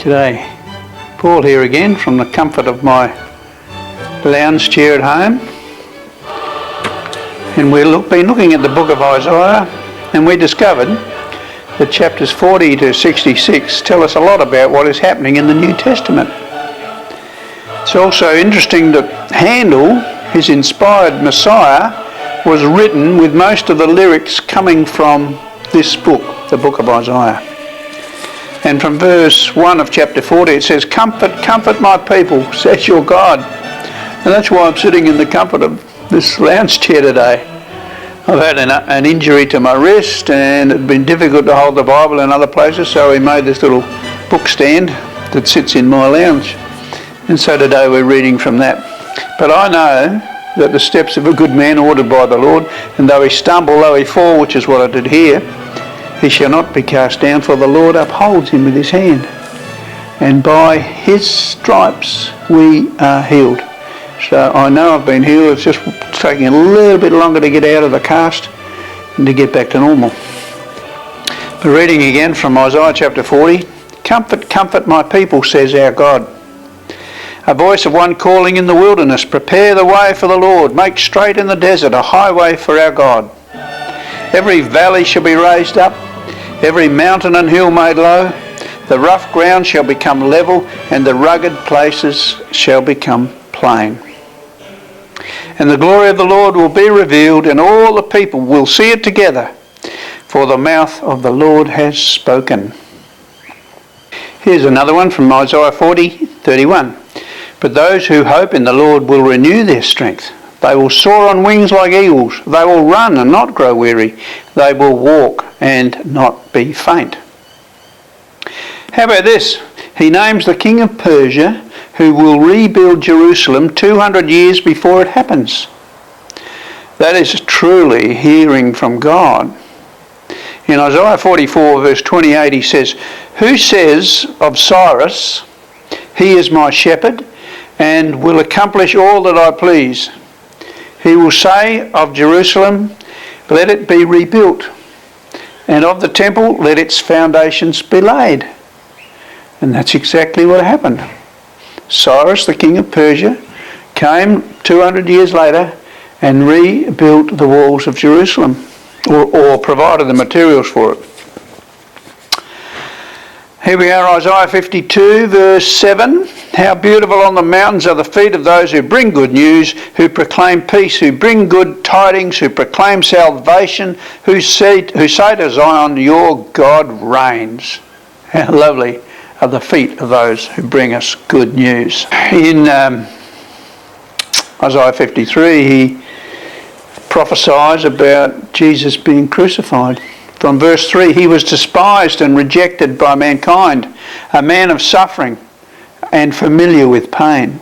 G'day, Paul here again from the comfort of my lounge chair at home. And we've been looking at the book of Isaiah, and we discovered that chapters 40 to 66 tell us a lot about what is happening in the New Testament. It's also interesting that Handel, his inspired Messiah, was written with most of the lyrics coming from this book, the book of Isaiah. And from verse 1 of chapter 40 it says, "Comfort, comfort my people, says your God." And that's why I'm sitting in the comfort of this lounge chair today. I've had an injury to my wrist, and it's been difficult to hold the Bible in other places, so we made this little book stand that sits in my lounge. And so today we're reading from that. "But I know that the steps of a good man are ordered by the Lord, and though he stumble, though he fall," which is what I did here, "he shall not be cast down, for the Lord upholds him with his hand. And by his stripes we are healed." So I know I've been healed. It's just taking a little bit longer to get out of the cast and to get back to normal. But reading again from Isaiah chapter 40, "Comfort, comfort my people, says our God. A voice of one calling in the wilderness, prepare the way for the Lord, make straight in the desert a highway for our God. Every valley shall be raised up, every mountain and hill made low. The rough ground shall become level, and the rugged places shall become plain. And the glory of the Lord will be revealed, and all the people will see it together, for the mouth of the Lord has spoken." Here's another one from Isaiah 40:31. "But those who hope in the Lord will renew their strength. They will soar on wings like eagles. They will run and not grow weary. They will walk and not be faint." How about this? He names the king of Persia who will rebuild Jerusalem 200 years before it happens. That is truly hearing from God. In Isaiah 44 verse 28 he says, "Who says of Cyrus, he is my shepherd and will accomplish all that I please? He will say of Jerusalem, let it be rebuilt, and of the temple, let its foundations be laid." And that's exactly what happened. Cyrus, the king of Persia, came 200 years later and rebuilt the walls of Jerusalem, or provided the materials for it. Here we are, Isaiah 52 verse 7. "How beautiful on the mountains are the feet of those who bring good news, who proclaim peace, who bring good tidings, who proclaim salvation, who say to Zion, your God reigns." How lovely are the feet of those who bring us good news. In Isaiah 53 he prophesies about Jesus being crucified. From verse 3, "He was despised and rejected by mankind, a man of suffering and familiar with pain.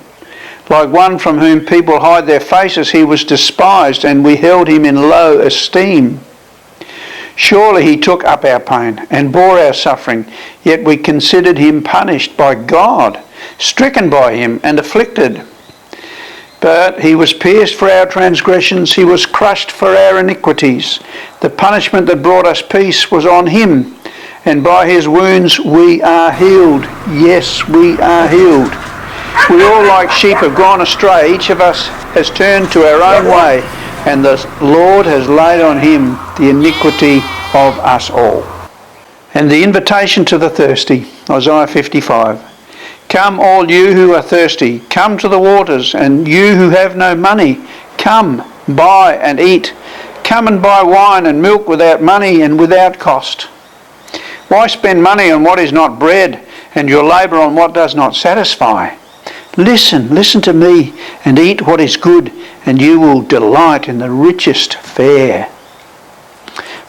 Like one from whom people hide their faces, he was despised, and we held him in low esteem. Surely he took up our pain and bore our suffering, yet we considered him punished by God, stricken by him and afflicted. But he was pierced for our transgressions, he was crushed for our iniquities. The punishment that brought us peace was on him, and by his wounds we are healed." Yes, we are healed. "We all like sheep have gone astray, each of us has turned to our own way, and the Lord has laid on him the iniquity of us all." And the invitation to the thirsty, Isaiah 55. "Come all you who are thirsty, come to the waters, and you who have no money, come, buy and eat. Come and buy wine and milk without money and without cost. Why spend money on what is not bread, and your labour on what does not satisfy? Listen to me, and eat what is good, and you will delight in the richest fare."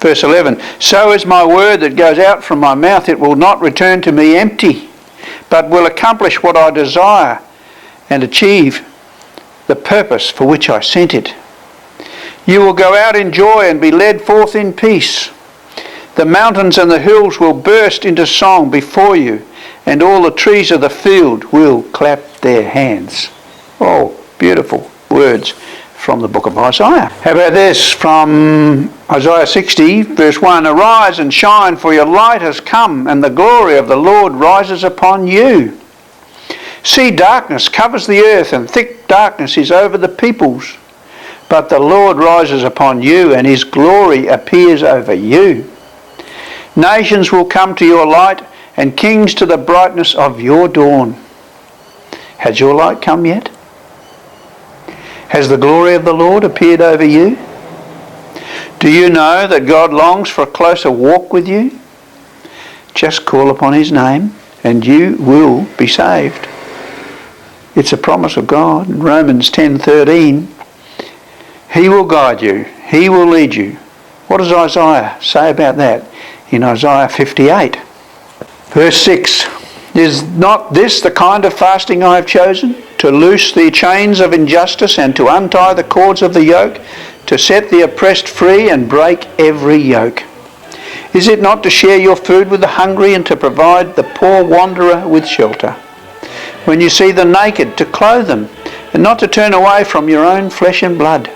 Verse 11, "So is my word that goes out from my mouth, it will not return to me empty, but will accomplish what I desire and achieve the purpose for which I sent it. You will go out in joy and be led forth in peace. The mountains and the hills will burst into song before you, and all the trees of the field will clap their hands." Oh, beautiful words from the book of Isaiah. How about this from Isaiah 60 verse 1? Arise and shine, for your light has come, and the glory of the Lord rises upon you. See, darkness covers the earth, and thick darkness is over the peoples. But the Lord rises upon you, and his glory appears over you. Nations will come to your light, and kings to the brightness of your dawn. Has your light come yet? Has the glory of the Lord appeared over you? Do you know that God longs for a closer walk with you? Just call upon his name, and you will be saved. It's a promise of God. In Romans 10:13, he will guide you. He will lead you. What does Isaiah say about that? In Isaiah 58. Verse 6. Is not this the kind of fasting I have chosen? To loose the chains of injustice and to untie the cords of the yoke, to set the oppressed free and break every yoke. Is it not to share your food with the hungry and to provide the poor wanderer with shelter? When you see the naked, to clothe them, and not to turn away from your own flesh and blood.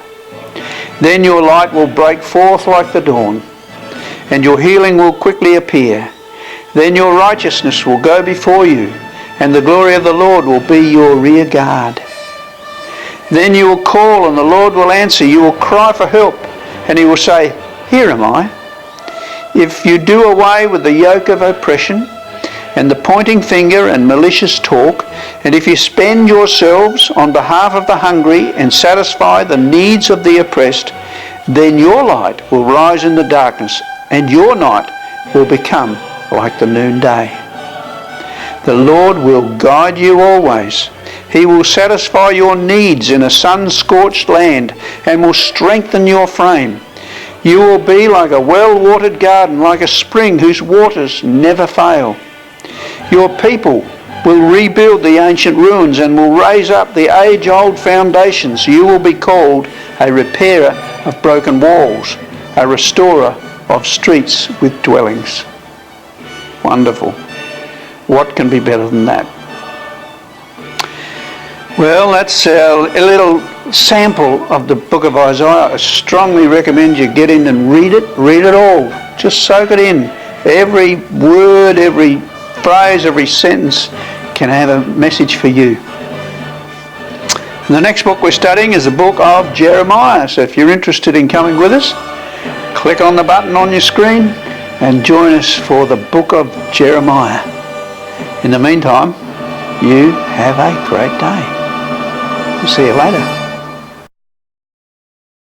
Then your light will break forth like the dawn, and your healing will quickly appear. Then your righteousness will go before you, and the glory of the Lord will be your rear guard. Then you will call, and the Lord will answer. You will cry for help, and he will say, Here am I. If you do away with the yoke of oppression, and the pointing finger and malicious talk, and if you spend yourselves on behalf of the hungry and satisfy the needs of the oppressed, then your light will rise in the darkness, and your night will become like the noonday. The Lord will guide you always. He will satisfy your needs in a sun-scorched land and will strengthen your frame. You will be like a well-watered garden, like a spring whose waters never fail. Your people will rebuild the ancient ruins and will raise up the age-old foundations. You will be called a repairer of broken walls, a restorer of streets with dwellings. Wonderful. What can be better than that? Well, that's a little sample of the book of Isaiah. I strongly recommend you get in and read it. Read it all. Just soak it in. Every word, every phrase, every sentence can have a message for you. And the next book we're studying is the book of Jeremiah. So if you're interested in coming with us, click on the button on your screen and join us for the book of Jeremiah. In the meantime, you have a great day. We'll see you later.